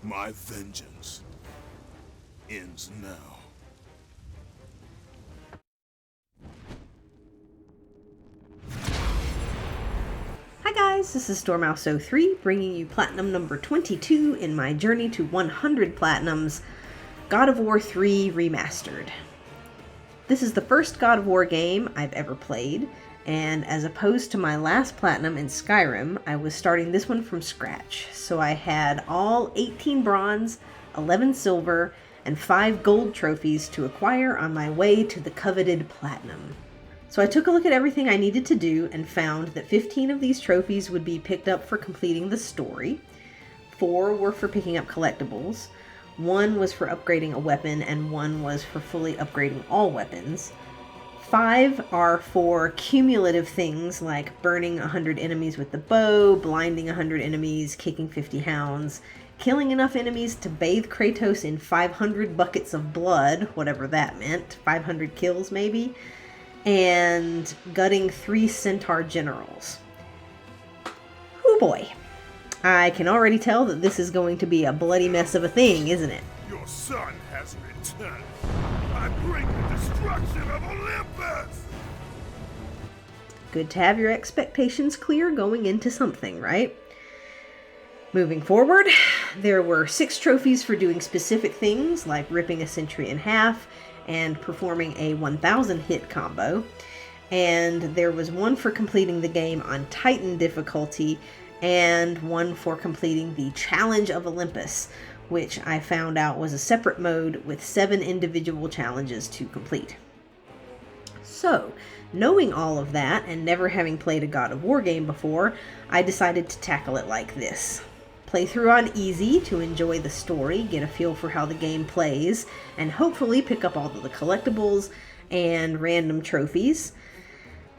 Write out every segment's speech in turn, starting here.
My vengeance ends now. Hi guys, this is Stormouse03, bringing you Platinum number 22 in my journey to 100 Platinums, God of War 3 Remastered. This is the first God of War game I've ever played, and as opposed to my last Platinum in Skyrim, I was starting this one from scratch. So I had all 18 bronze, 11 silver, and 5 gold trophies to acquire on my way to the coveted Platinum. So I took a look at everything I needed to do and found that 15 of these trophies would be picked up for completing the story, 4 were for picking up collectibles, 1 was for upgrading a weapon, and 1 was for fully upgrading all weapons. 5 are for cumulative things like burning 100 enemies with the bow, blinding 100 enemies, kicking 50 hounds, killing enough enemies to bathe Kratos in 500 buckets of blood, whatever that meant, 500 kills maybe, and gutting 3 centaur generals. Oh boy. I can already tell that this is going to be a bloody mess of a thing, isn't it? Your son has returned. I bring the destruction of Olympus! Good to have your expectations clear going into something, right? Moving forward, there were 6 trophies for doing specific things, like ripping a sentry in half and performing a 1000 hit combo. And there was 1 for completing the game on Titan difficulty, and 1 for completing the Challenge of Olympus, which I found out was a separate mode with 7 individual challenges to complete. So, knowing all of that and never having played a God of War game before, I decided to tackle it like this. Play through on easy to enjoy the story, get a feel for how the game plays, and hopefully pick up all of the collectibles and random trophies.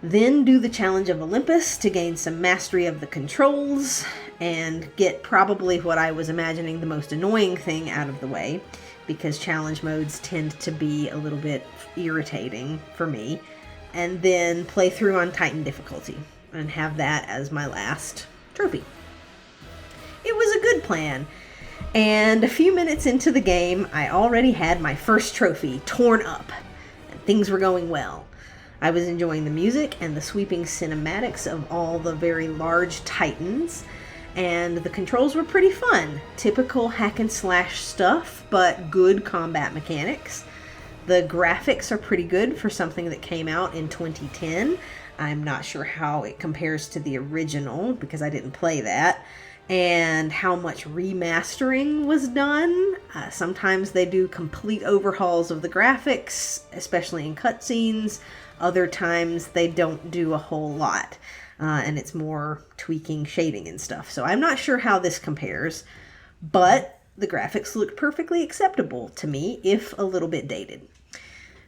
Then do the Challenge of Olympus to gain some mastery of the controls and get probably what I was imagining the most annoying thing out of the way, because challenge modes tend to be a little bit irritating for me. And then play through on Titan difficulty and have that as my last trophy. It was a good plan, and a few minutes into the game, I already had my first trophy torn up, and things were going well. I was enjoying the music and the sweeping cinematics of all the very large titans, and the controls were pretty fun. Typical hack and slash stuff, but good combat mechanics. The graphics are pretty good for something that came out in 2010. I'm not sure how it compares to the original, because I didn't play that, and how much remastering was done. Sometimes they do complete overhauls of the graphics, especially in cutscenes. Other times they don't do a whole lot, and it's more tweaking shading and stuff. So I'm not sure how this compares, but the graphics look perfectly acceptable to me, if a little bit dated.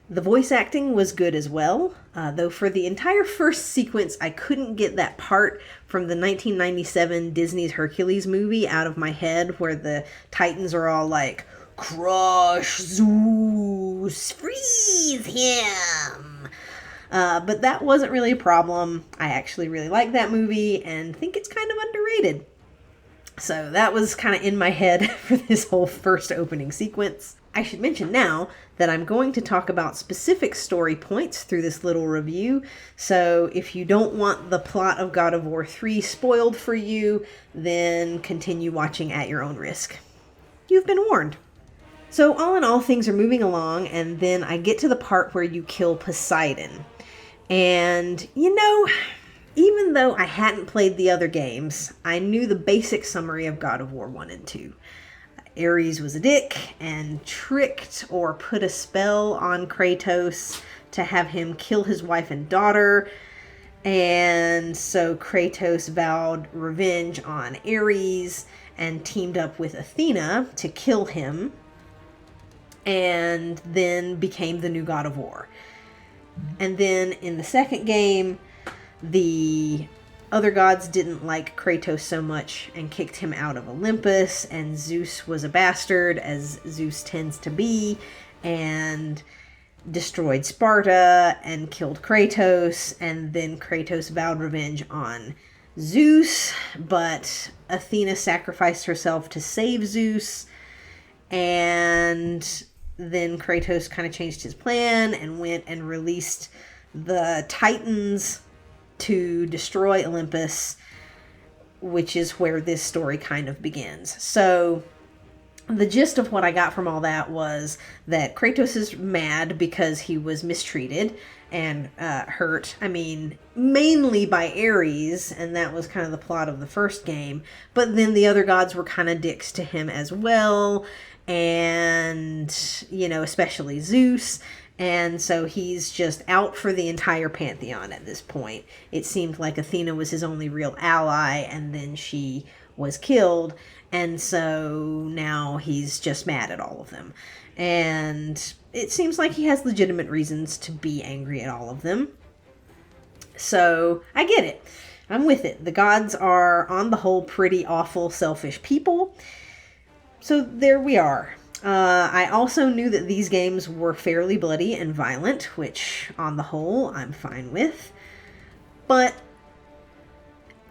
The voice acting was good as well, though for the entire first sequence, I couldn't get that part from the 1997 Disney's Hercules movie out of my head where the Titans are all like, "Crush Zeus, freeze him!" But that wasn't really a problem. I actually really like that movie and think it's kind of underrated. So that was kind of in my head for this whole first opening sequence. I should mention now that I'm going to talk about specific story points through this little review, so if you don't want the plot of God of War 3 spoiled for you, then continue watching at your own risk. You've been warned. So all in all, things are moving along, and then I get to the part where you kill Poseidon. And, even though I hadn't played the other games, I knew the basic summary of God of War 1 and 2. Ares was a dick and tricked or put a spell on Kratos to have him kill his wife and daughter. And so Kratos vowed revenge on Ares and teamed up with Athena to kill him, and then became the new God of War. And then in the second game, the other gods didn't like Kratos so much and kicked him out of Olympus, and Zeus was a bastard, as Zeus tends to be, and destroyed Sparta and killed Kratos, and then Kratos vowed revenge on Zeus, but Athena sacrificed herself to save Zeus, and then Kratos kind of changed his plan and went and released the Titans to destroy Olympus, which is where this story kind of begins. So the gist of what I got from all that was that Kratos is mad because he was mistreated and hurt. I mean, mainly by Ares, and that was kind of the plot of the first game. But then the other gods were kind of dicks to him as well, and, you know, especially Zeus. And so he's just out for the entire pantheon at this point. It seemed like Athena was his only real ally, and then she was killed. And so now he's just mad at all of them. And it seems like he has legitimate reasons to be angry at all of them. So I get it. I'm with it. The gods are, on the whole, pretty awful, selfish people. So there we are. I also knew that these games were fairly bloody and violent, which, on the whole, I'm fine with. But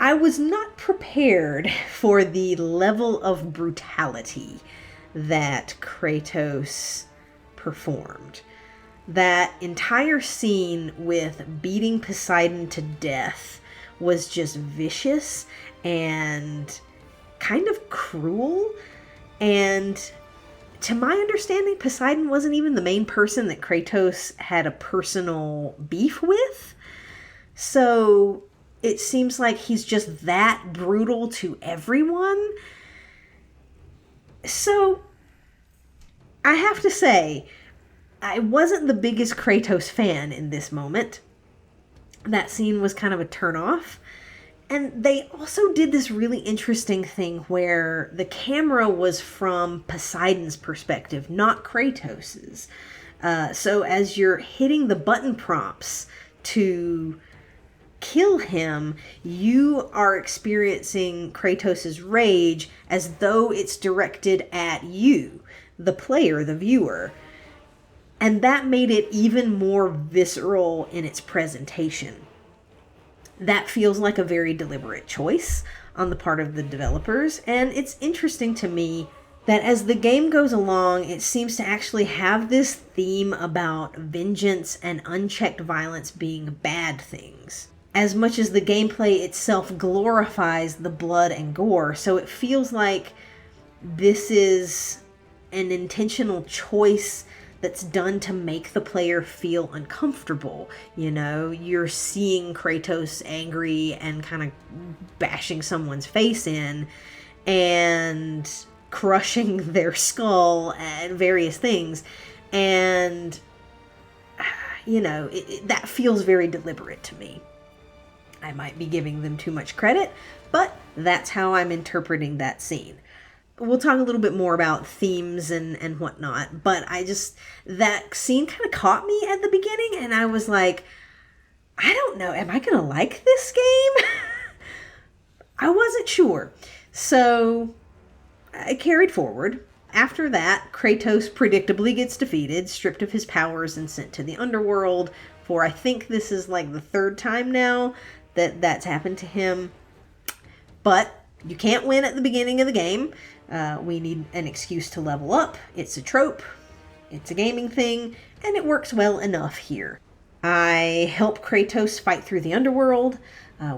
I was not prepared for the level of brutality that Kratos performed. That entire scene with beating Poseidon to death was just vicious and kind of cruel. And to my understanding, Poseidon wasn't even the main person that Kratos had a personal beef with. So it seems like he's just that brutal to everyone. So I have to say, I wasn't the biggest Kratos fan in this moment. That scene was kind of a turnoff. And they also did this really interesting thing where the camera was from Poseidon's perspective, not Kratos's. So as you're hitting the button prompts to kill him, you are experiencing Kratos's rage as though it's directed at you, the player, the viewer. And that made it even more visceral in its presentation. That feels like a very deliberate choice on the part of the developers, and it's interesting to me that as the game goes along, it seems to actually have this theme about vengeance and unchecked violence being bad things, as much as the gameplay itself glorifies the blood and gore. So it feels like this is an intentional choice that's done to make the player feel uncomfortable. You know, you're seeing Kratos angry and kind of bashing someone's face in and crushing their skull and various things. And, you know, that feels very deliberate to me. I might be giving them too much credit, but that's how I'm interpreting that scene. We'll talk a little bit more about themes and whatnot, but that scene kind of caught me at the beginning, and I was like, I don't know, am I going to like this game? I wasn't sure. So I carried forward. After that, Kratos predictably gets defeated, stripped of his powers, and sent to the underworld for, I think this is like the third time now that's happened to him. But you can't win at the beginning of the game. We need an excuse to level up. It's a trope. It's a gaming thing, and it works well enough here. I help Kratos fight through the underworld.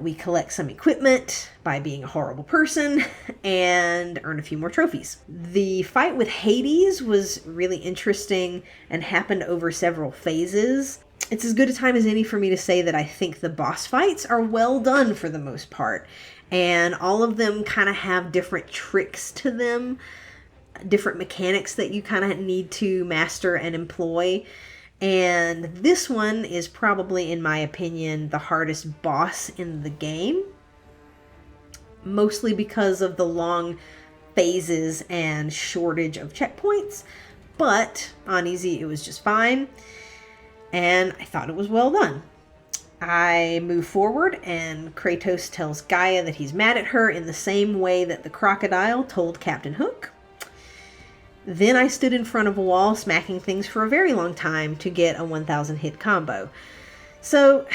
We collect some equipment by being a horrible person and earn a few more trophies. The fight with Hades was really interesting and happened over several phases. It's as good a time as any for me to say that I think the boss fights are well done for the most part. And all of them kind of have different tricks to them, different mechanics that you kind of need to master and employ. And this one is probably, in my opinion, the hardest boss in the game. Mostly because of the long phases and shortage of checkpoints. But on easy, it was just fine. And I thought it was well done. I move forward, and Kratos tells Gaia that he's mad at her in the same way that the crocodile told Captain Hook. Then I stood in front of a wall smacking things for a very long time to get a 1000 hit combo. So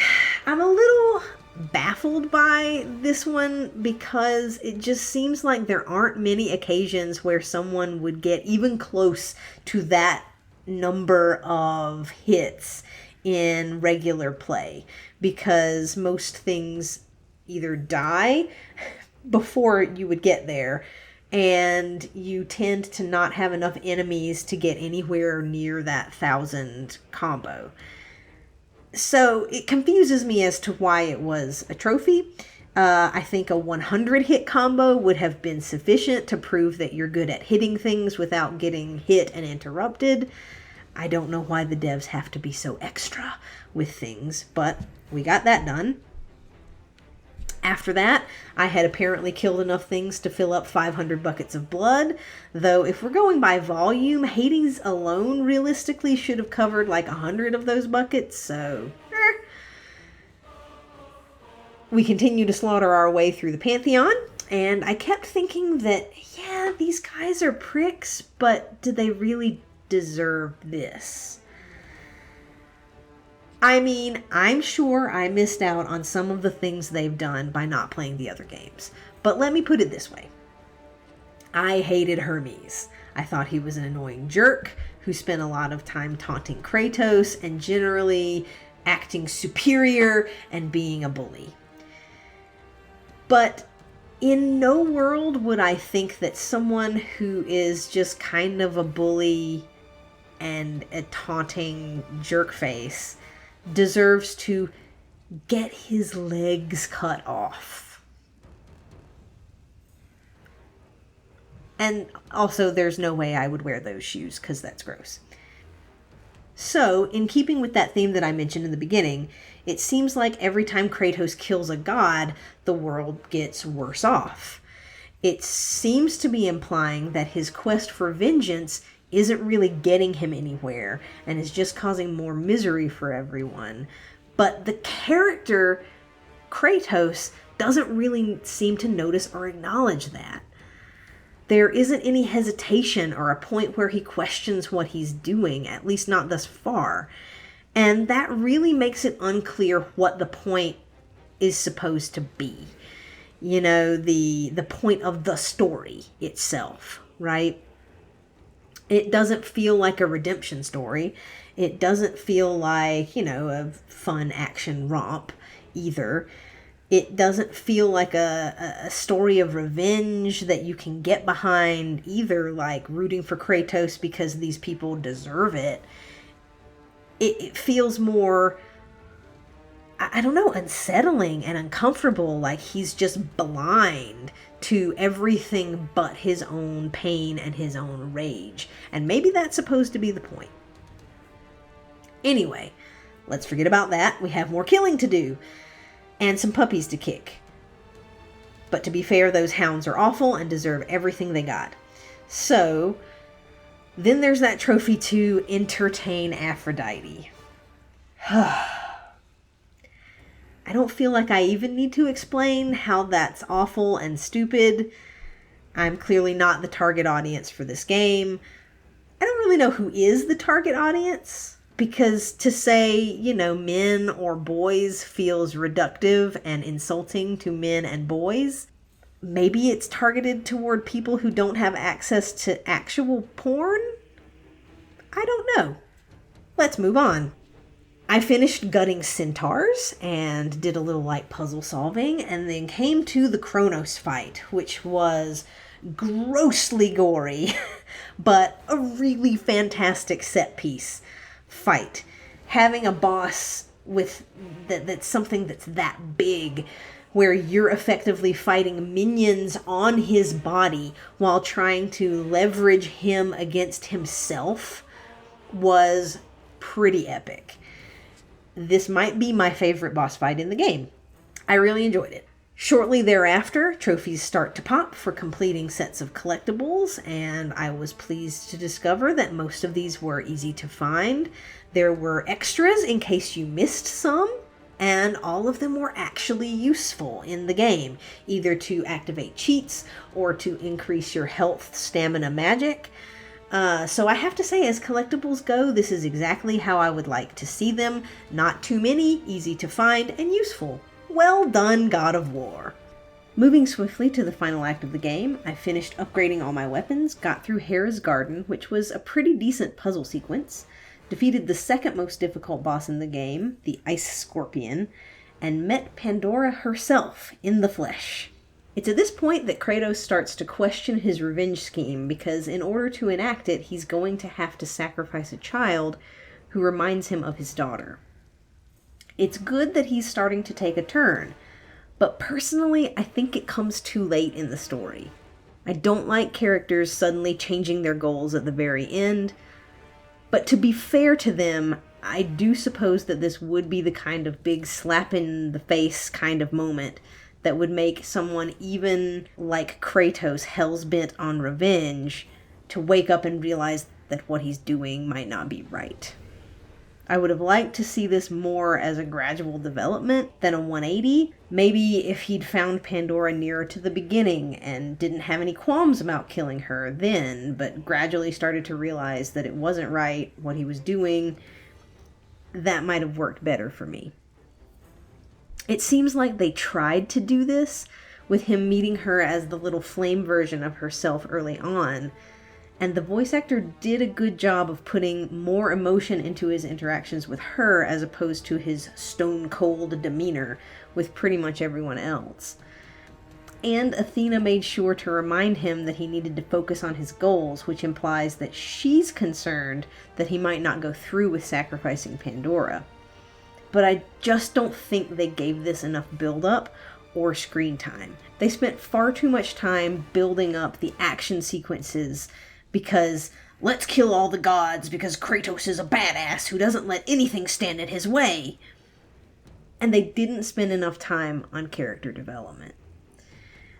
I'm a little baffled by this one because it just seems like there aren't many occasions where someone would get even close to that number of hits in regular play, because most things either die before you would get there, and you tend to not have enough enemies to get anywhere near that 1,000 combo. So it confuses me as to why it was a trophy. I think a 100 hit combo would have been sufficient to prove that you're good at hitting things without getting hit and interrupted. I don't know why the devs have to be so extra with things, but we got that done. After that, I had apparently killed enough things to fill up 500 buckets of blood, though if we're going by volume, Hades alone realistically should have covered like 100 of those buckets, so... We continue to slaughter our way through the pantheon, and I kept thinking that, yeah, these guys are pricks, but do they really deserve this? I mean, I'm sure I missed out on some of the things they've done by not playing the other games. But let me put it this way. I hated Hermes. I thought he was an annoying jerk who spent a lot of time taunting Kratos and generally acting superior and being a bully. But in no world would I think that someone who is just kind of a bully and a taunting jerkface deserves to get his legs cut off. And also, there's no way I would wear those shoes, because that's gross. So, in keeping with that theme that I mentioned in the beginning, it seems like every time Kratos kills a god, the world gets worse off. It seems to be implying that his quest for vengeance isn't really getting him anywhere and is just causing more misery for everyone. But the character Kratos doesn't really seem to notice or acknowledge that. There isn't any hesitation or a point where he questions what he's doing, at least not thus far. And that really makes it unclear what the point is supposed to be. You know, the point of the story itself, right? It doesn't feel like a redemption story. It doesn't feel like, a fun action romp either. It doesn't feel like a story of revenge that you can get behind either, like rooting for Kratos because these people deserve it. It feels more, I don't know, unsettling and uncomfortable, like he's just blind to everything but his own pain and his own rage. And maybe that's supposed to be the point. Anyway, let's forget about that. We have more killing to do. And some puppies to kick. But to be fair, those hounds are awful and deserve everything they got. So, then there's that trophy to entertain Aphrodite. I don't feel like I even need to explain how that's awful and stupid. I'm clearly not the target audience for this game. I don't really know who is the target audience, because to say, men or boys feels reductive and insulting to men and boys. Maybe it's targeted toward people who don't have access to actual porn? I don't know. Let's move on. I finished gutting centaurs and did a little light puzzle solving, and then came to the Kronos fight, which was grossly gory, but a really fantastic set piece fight. Having a boss with that's something that's that big, where you're effectively fighting minions on his body while trying to leverage him against himself, was pretty epic. This might be my favorite boss fight in the game. I really enjoyed it. Shortly thereafter, trophies start to pop for completing sets of collectibles, and I was pleased to discover that most of these were easy to find. There were extras in case you missed some, and all of them were actually useful in the game, either to activate cheats or to increase your health, stamina, magic. So I have to say, as collectibles go, this is exactly how I would like to see them. Not too many, easy to find, and useful. Well done, God of War. Moving swiftly to the final act of the game, I finished upgrading all my weapons, got through Hera's Garden, which was a pretty decent puzzle sequence, defeated the second most difficult boss in the game, the Ice Scorpion, and met Pandora herself in the flesh. It's at this point that Kratos starts to question his revenge scheme, because in order to enact it, he's going to have to sacrifice a child who reminds him of his daughter. It's good that he's starting to take a turn, but personally, I think it comes too late in the story. I don't like characters suddenly changing their goals at the very end, but to be fair to them, I do suppose that this would be the kind of big slap in the face kind of moment that would make someone even like Kratos hell's bent on revenge to wake up and realize that what he's doing might not be right. I would have liked to see this more as a gradual development than a 180. Maybe if he'd found Pandora nearer to the beginning and didn't have any qualms about killing her then, but gradually started to realize that it wasn't right what he was doing, that might have worked better for me. It seems like they tried to do this with him meeting her as the little flame version of herself early on, and the voice actor did a good job of putting more emotion into his interactions with her as opposed to his stone-cold demeanor with pretty much everyone else. And Athena made sure to remind him that he needed to focus on his goals, which implies that she's concerned that he might not go through with sacrificing Pandora. But I just don't think they gave this enough build-up or screen time. They spent far too much time building up the action sequences because let's kill all the gods because Kratos is a badass who doesn't let anything stand in his way. And they didn't spend enough time on character development.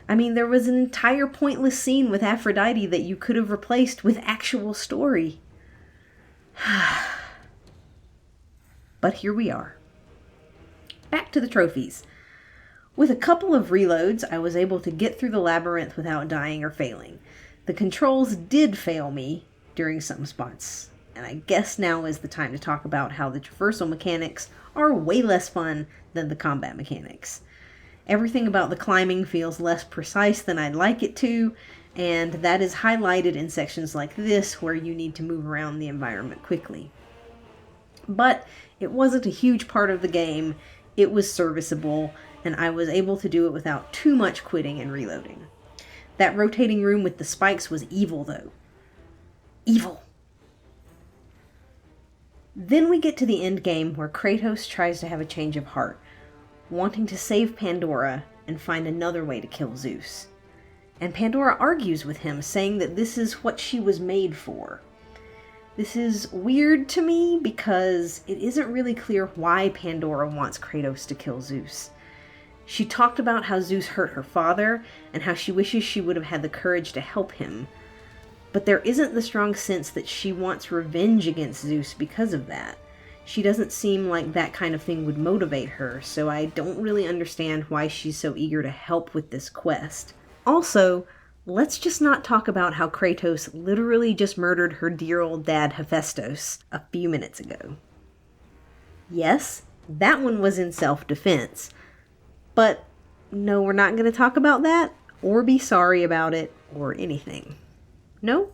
I mean, there was an entire pointless scene with Aphrodite that you could have replaced with actual story. But here we are. Back to the trophies. With a couple of reloads, I was able to get through the labyrinth without dying or failing. The controls did fail me during some spots, and I guess now is the time to talk about how the traversal mechanics are way less fun than the combat mechanics. Everything about the climbing feels less precise than I'd like it to, and that is highlighted in sections like this where you need to move around the environment quickly. But it wasn't a huge part of the game, it was serviceable, and I was able to do it without too much quitting and reloading. That rotating room with the spikes was evil, though. Evil. Then we get to the end game where Kratos tries to have a change of heart, wanting to save Pandora and find another way to kill Zeus. And Pandora argues with him, saying that this is what she was made for. This is weird to me because it isn't really clear why Pandora wants Kratos to kill Zeus. She talked about how Zeus hurt her father and how she wishes she would have had the courage to help him. But there isn't the strong sense that she wants revenge against Zeus because of that. She doesn't seem like that kind of thing would motivate her, so I don't really understand why she's so eager to help with this quest. Also, let's just not talk about how Kratos literally just murdered her dear old dad Hephaestus a few minutes ago. Yes, that one was in self-defense. But no, we're not going to talk about that, or be sorry about it, or anything. No,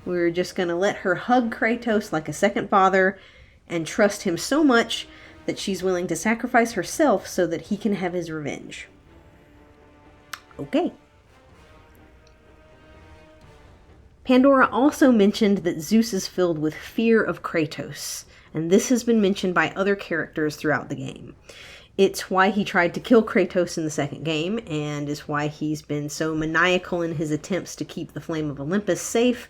we're just going to let her hug Kratos like a second father, and trust him so much that she's willing to sacrifice herself so that he can have his revenge. Okay. Pandora also mentioned that Zeus is filled with fear of Kratos, and this has been mentioned by other characters throughout the game. It's why he tried to kill Kratos in the second game, and is why he's been so maniacal in his attempts to keep the Flame of Olympus safe,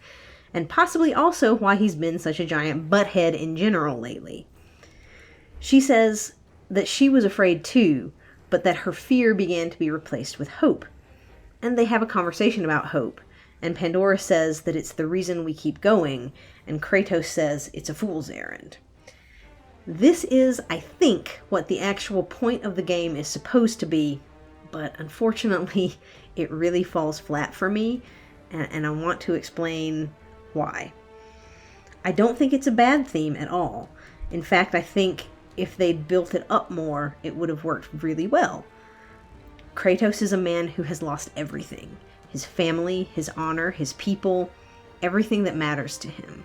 and possibly also why he's been such a giant butthead in general lately. She says that she was afraid too, but that her fear began to be replaced with hope. And they have a conversation about hope, and Pandora says that it's the reason we keep going, and Kratos says it's a fool's errand. This is, I think, what the actual point of the game is supposed to be, but unfortunately, it really falls flat for me, and I want to explain why. I don't think it's a bad theme at all. In fact, I think if they'd built it up more, it would have worked really well. Kratos is a man who has lost everything. His family, his honor, his people, everything that matters to him.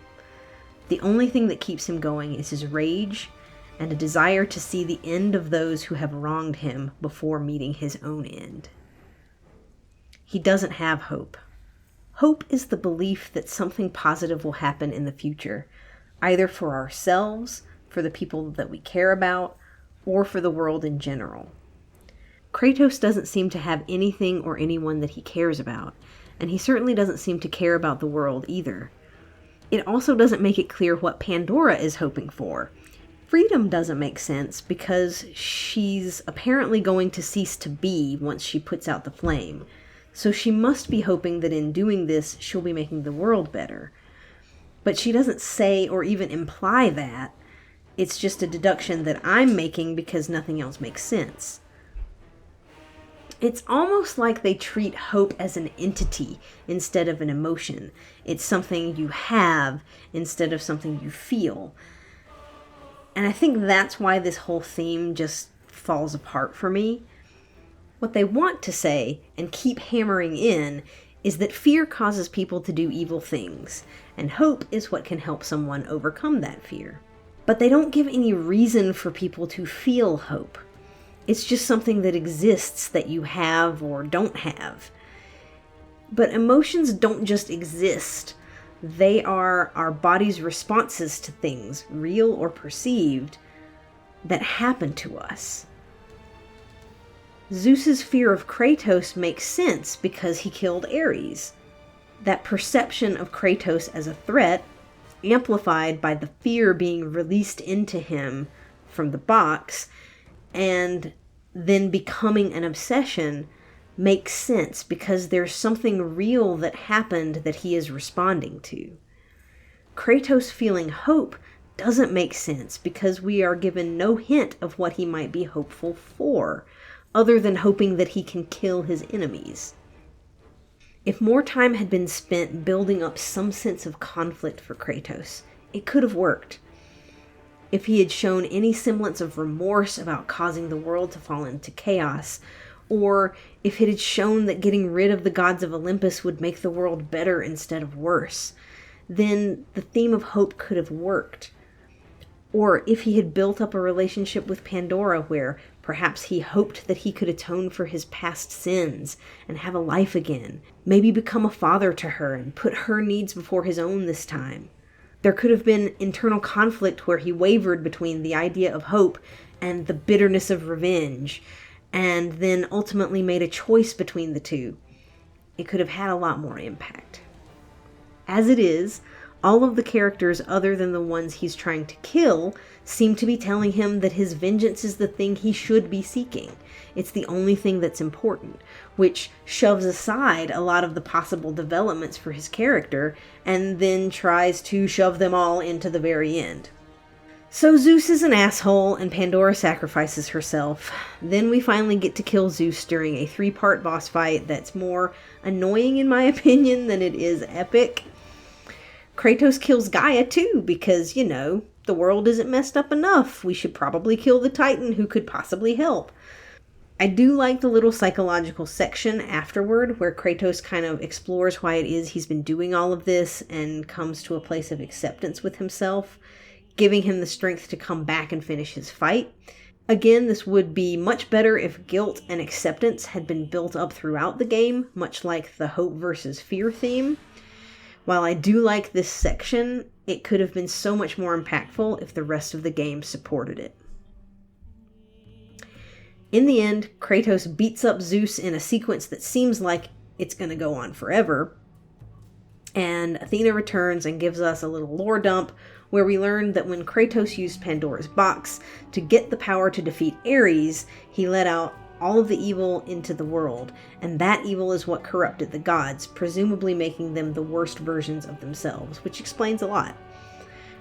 The only thing that keeps him going is his rage and a desire to see the end of those who have wronged him before meeting his own end. He doesn't have hope. Hope is the belief that something positive will happen in the future, either for ourselves, for the people that we care about, or for the world in general. Kratos doesn't seem to have anything or anyone that he cares about, and he certainly doesn't seem to care about the world either. It also doesn't make it clear what Pandora is hoping for. Freedom doesn't make sense because she's apparently going to cease to be once she puts out the flame. So she must be hoping that in doing this, she'll be making the world better. But she doesn't say or even imply that. It's just a deduction that I'm making because nothing else makes sense. It's almost like they treat hope as an entity instead of an emotion. It's something you have instead of something you feel. And I think that's why this whole theme just falls apart for me. What they want to say and keep hammering in is that fear causes people to do evil things, and hope is what can help someone overcome that fear. But they don't give any reason for people to feel hope. It's just something that exists that you have or don't have. But emotions don't just exist. They are our body's responses to things, real or perceived, that happen to us. Zeus's fear of Kratos makes sense because he killed Ares. That perception of Kratos as a threat, amplified by the fear being released into him from the box, and then becoming an obsession, makes sense because there's something real that happened that he is responding to. Kratos feeling hope doesn't make sense because we are given no hint of what he might be hopeful for, other than hoping that he can kill his enemies. If more time had been spent building up some sense of conflict for Kratos, it could have worked. If he had shown any semblance of remorse about causing the world to fall into chaos, or if it had shown that getting rid of the gods of Olympus would make the world better instead of worse, then the theme of hope could have worked. Or if he had built up a relationship with Pandora where perhaps he hoped that he could atone for his past sins and have a life again, maybe become a father to her and put her needs before his own this time. There could have been internal conflict where he wavered between the idea of hope and the bitterness of revenge, and then ultimately made a choice between the two. It could have had a lot more impact. As it is, all of the characters other than the ones he's trying to kill seem to be telling him that his vengeance is the thing he should be seeking. It's the only thing that's important, which shoves aside a lot of the possible developments for his character and then tries to shove them all into the very end. So Zeus is an asshole and Pandora sacrifices herself. Then we finally get to kill Zeus during a 3-part boss fight that's more annoying in my opinion than it is epic. Kratos kills Gaia too because, the world isn't messed up enough. We should probably kill the Titan who could possibly help. I do like the little psychological section afterward where Kratos kind of explores why it is he's been doing all of this and comes to a place of acceptance with himself, giving him the strength to come back and finish his fight. Again, this would be much better if guilt and acceptance had been built up throughout the game, much like the hope versus fear theme. While I do like this section, it could have been so much more impactful if the rest of the game supported it. In the end, Kratos beats up Zeus in a sequence that seems like it's going to go on forever. And Athena returns and gives us a little lore dump where we learn that when Kratos used Pandora's box to get the power to defeat Ares, he let out all of the evil into the world, and that evil is what corrupted the gods, presumably making them the worst versions of themselves, which explains a lot.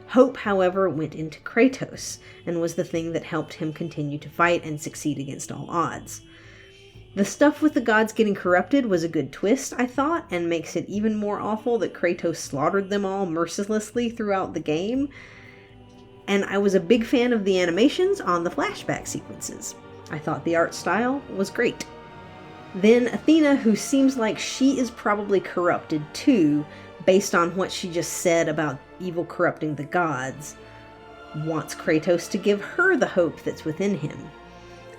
Hope, however, went into Kratos, and was the thing that helped him continue to fight and succeed against all odds. The stuff with the gods getting corrupted was a good twist, I thought, and makes it even more awful that Kratos slaughtered them all mercilessly throughout the game. and I was a big fan of the animations on the flashback sequences. I thought the art style was great. Then Athena, who seems like she is probably corrupted too, based on what she just said about evil corrupting the gods, wants Kratos to give her the hope that's within him.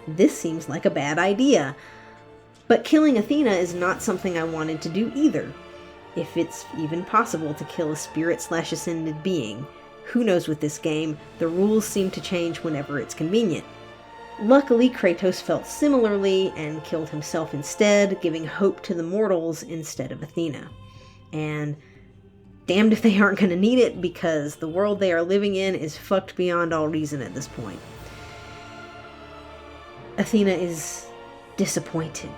This seems like a bad idea, but killing Athena is not something I wanted to do either. If it's even possible to kill a spirit/ascended being. Who knows with this game, the rules seem to change whenever it's convenient. Luckily, Kratos felt similarly and killed himself instead, giving hope to the mortals instead of Athena. And damned if they aren't going to need it, because the world they are living in is fucked beyond all reason at this point. Athena is disappointed,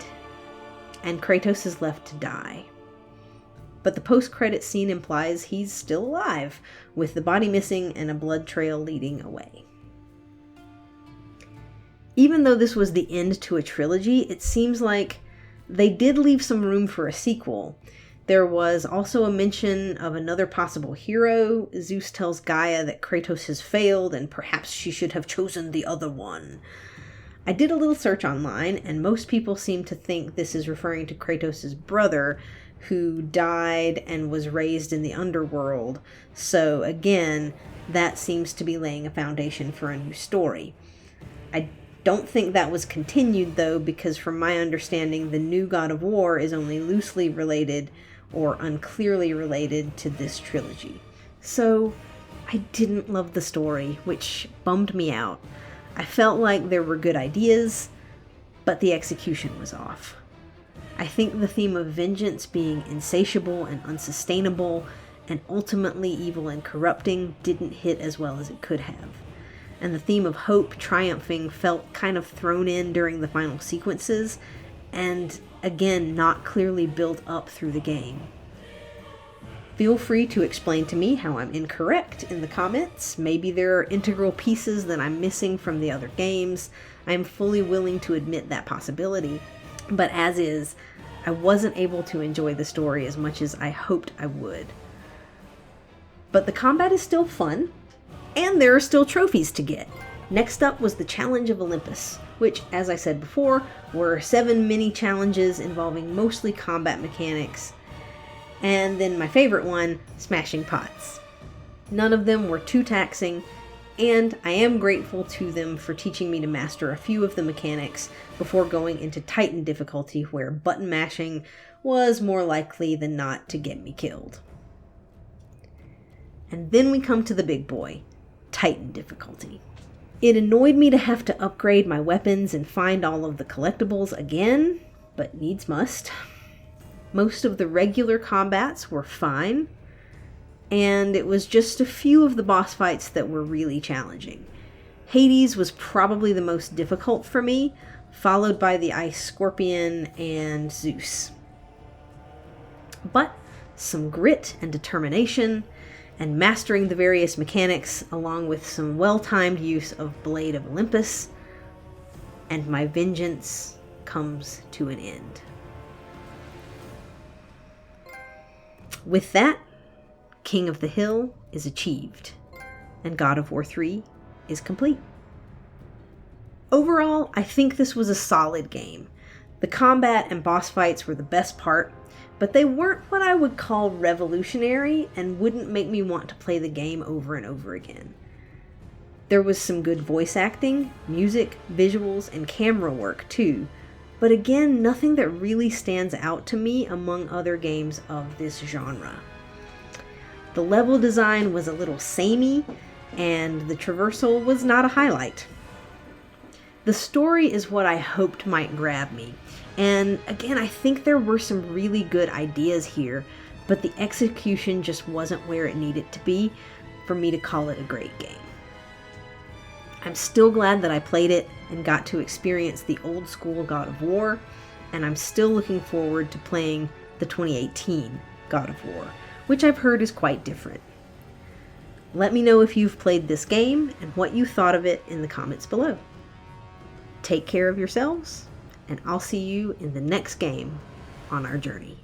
and Kratos is left to die. But the post-credit scene implies he's still alive, with the body missing and a blood trail leading away. Even though this was the end to a trilogy, it seems like they did leave some room for a sequel. There was also a mention of another possible hero. Zeus tells Gaia that Kratos has failed and perhaps she should have chosen the other one. I did a little search online, and most people seem to think this is referring to Kratos' brother, who died and was raised in the underworld. So again, that seems to be laying a foundation for a new story. I don't think that was continued though, because from my understanding, the new God of War is only loosely related or unclearly related to this trilogy. So I didn't love the story, which bummed me out. I felt like there were good ideas, but the execution was off. I think the theme of vengeance being insatiable and unsustainable and ultimately evil and corrupting didn't hit as well as it could have. And the theme of hope triumphing felt kind of thrown in during the final sequences, and again, not clearly built up through the game. Feel free to explain to me how I'm incorrect in the comments. Maybe there are integral pieces that I'm missing from the other games. I'm fully willing to admit that possibility. But as is, I wasn't able to enjoy the story as much as I hoped I would. But the combat is still fun, and there are still trophies to get. Next up was the Challenge of Olympus, which, as I said before, were 7 mini challenges involving mostly combat mechanics. And then my favorite one, smashing pots. None of them were too taxing, and I am grateful to them for teaching me to master a few of the mechanics before going into Titan difficulty, where button mashing was more likely than not to get me killed. And then we come to the big boy, Titan difficulty. It annoyed me to have to upgrade my weapons and find all of the collectibles again, but needs must. Most of the regular combats were fine, and it was just a few of the boss fights that were really challenging. Hades was probably the most difficult for me, followed by the Ice Scorpion and Zeus. But some grit and determination, and mastering the various mechanics, along with some well-timed use of Blade of Olympus, and my vengeance comes to an end. With that, King of the Hill is achieved, and God of War 3 is complete. Overall, I think this was a solid game. The combat and boss fights were the best part, but they weren't what I would call revolutionary and wouldn't make me want to play the game over and over again. There was some good voice acting, music, visuals, and camera work too, but again, nothing that really stands out to me among other games of this genre. The level design was a little samey, and the traversal was not a highlight. The story is what I hoped might grab me, and again, I think there were some really good ideas here, but the execution just wasn't where it needed to be for me to call it a great game. I'm still glad that I played it and got to experience the old school God of War, and I'm still looking forward to playing the 2018 God of War, which I've heard is quite different. Let me know if you've played this game and what you thought of it in the comments below. Take care of yourselves, and I'll see you in the next game on our journey.